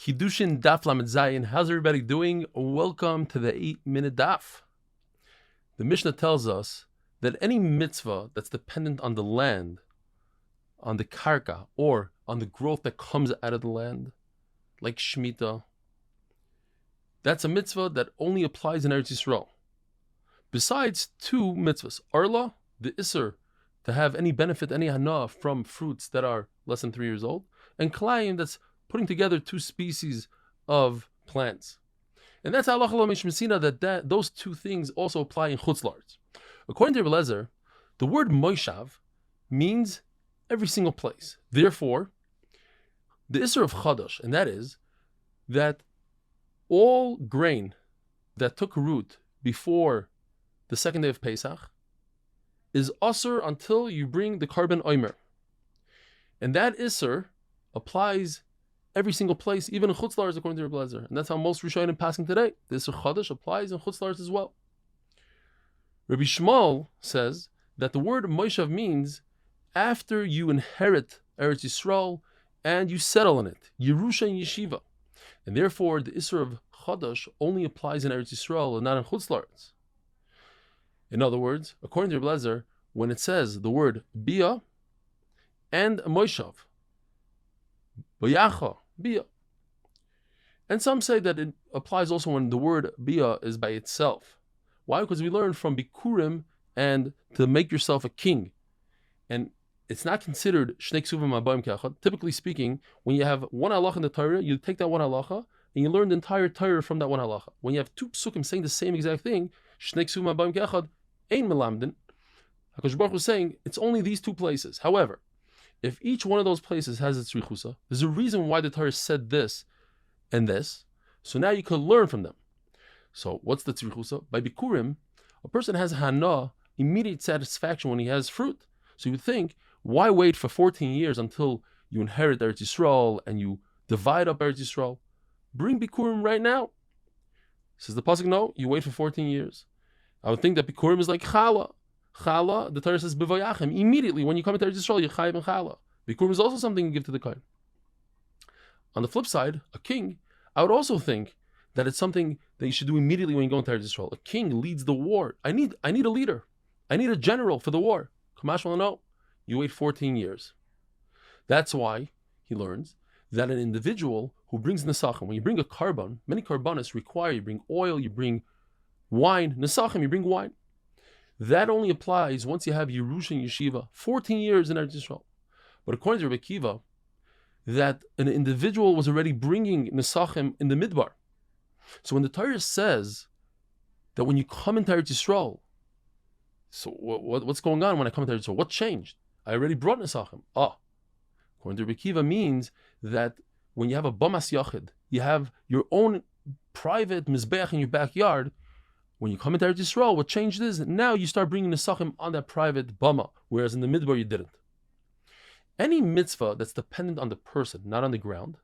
Kiddushin daf Zayin. How's everybody doing? Welcome to the 8-minute daf. The Mishnah tells us that any mitzvah that's dependent on the land, on the karka, or on the growth that comes out of the land, like Shemitah, that's a mitzvah that only applies in Eretz Yisrael. Besides two mitzvahs, Arla, the Isser, to have any benefit, any hana from fruits that are less than 3 years old, and Kalayim, that's putting together two species of plants. And that's halacha lo mishmesina, that those two things also apply in chutz la'aretz. According to Rebbe, the word moishav means every single place. Therefore, the Isser of Chadash, and that is that all grain that took root before the second day of Pesach is Asr until you bring the carbon omer. And that Isser applies every single place, even in chutz la'aretz, according to Rebbe Lezer. And that's how most Rishonim passing today. The Isser Chadash applies in chutz la'aretz as well. Rabbi Shmuel says that the word Moshav means after you inherit Eretz Yisrael and you settle in it, Yerusha and Yeshiva. And therefore, the Isser of Chadash only applies in Eretz Yisrael and not in chutz la'aretz. In other words, according to Rebbe Lezer, when it says the word Bia and Moshav, Bayacha, Bia. And some say that it applies also when the word Bia is by itself. Why? Because we learn from Bikurim and to make yourself a king. And it's not considered Shnei Ksuvim Abayim Ke'achad. Typically speaking, when you have one halacha in the Torah, you take that one halacha and you learn the entire Torah from that one halacha. When you have two psukim saying the same exact thing, Shnei Ksuvim Abayim Ke'achad, Ein Melamdin, HaKadosh Baruch Hu is saying it's only these two places. However, if each one of those places has its richusa, there's a reason why the Torah said this and this. So now you can learn from them. So what's the tzrichusa? By Bikurim, a person has hana, immediate satisfaction when he has fruit. So you would think, why wait for 14 years until you inherit Eretz Yisrael and you divide up Eretz Yisrael? Bring Bikurim right now. Says the pasuk, no, you wait for 14 years. I would think that Bikurim is like chala. Chala, the Torah says b'vayachem. Immediately when you come into Eretz Yisrael, you're chayiv and chala. Bikurim is also something you give to the kohen. On the flip side, a king, I would also think that it's something that you should do immediately when you go into Eretz Yisrael. A king leads the war. I need a leader. I need a general for the war. Kamash will know. You wait 14 years. That's why he learns that an individual who brings nesachim, when you bring a carbon, many carbonis require you bring oil, you bring wine, nesachim, you bring wine. That only applies once you have Yerusha and Yeshiva, 14 years in Eretz Yisrael. But according to Rebbe Kiva, that an individual was already bringing nesachim in the midbar. So when the Torah says that when you come into Eretz Yisrael, so what's going on when I come into Eretz Yisrael? What changed? I already brought nesachim. According to Rebbe Kiva means that when you have a bamas yachid, you have your own private mizbeach in your backyard. When you come into Eretz Yisrael, what changed is now you start bringing nesachim on that private bama, whereas in the midbar you didn't. Any mitzvah that's dependent on the person, not on the ground,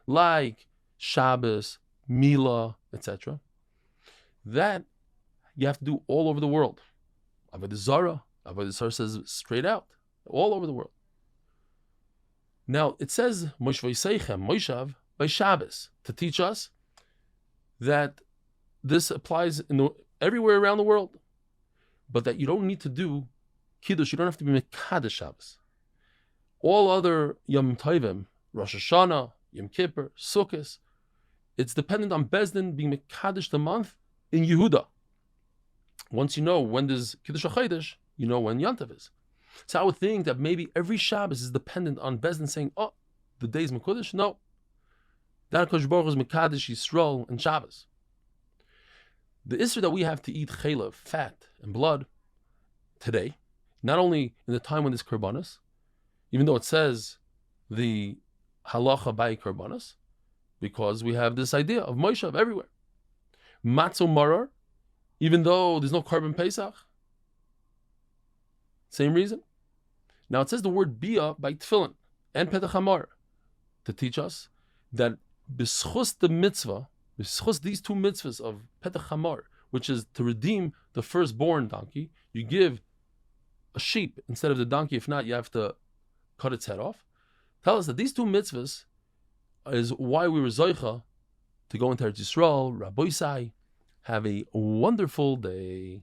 like Shabbos, Mila, etc., that you have to do all over the world. Avodah Zarah says straight out, all over the world. Now, it says, Moshav by Shabbos, to teach us that this applies everywhere around the world, but that you don't need to do Kiddush, you don't have to be Mekadesh Shabbos. All other Yom Tovim, Rosh Hashanah, Yom Kippur, Sukkot, it's dependent on Bezdin being Mekadesh the month in Yehuda. Once you know when there's Kiddush HaChodesh, you know when Yantav is. So I would think that maybe every Shabbos is dependent on Bezdin saying, the day is Mekadesh. No. That HaKadosh Baruch Hu is Mekadesh Yisrael and Shabbos. The Isser that we have to eat chaylev, fat and blood, today, not only in the time when there's karbanos, even though it says the halacha by karbanos, because we have this idea of Moshav everywhere. Matzo marar, even though there's no carbon Pesach, same reason. Now it says the word bia by tefillin and petach hamar to teach us that b'schus the mitzvah, b'schus these two mitzvahs of petach hamar, which is to redeem the firstborn donkey, you give a sheep instead of the donkey. If not, you have to cut its head off. Tell us that these two mitzvahs is why we were Zoicha to go into Eretz Yisrael. Rabbi Isai, have a wonderful day.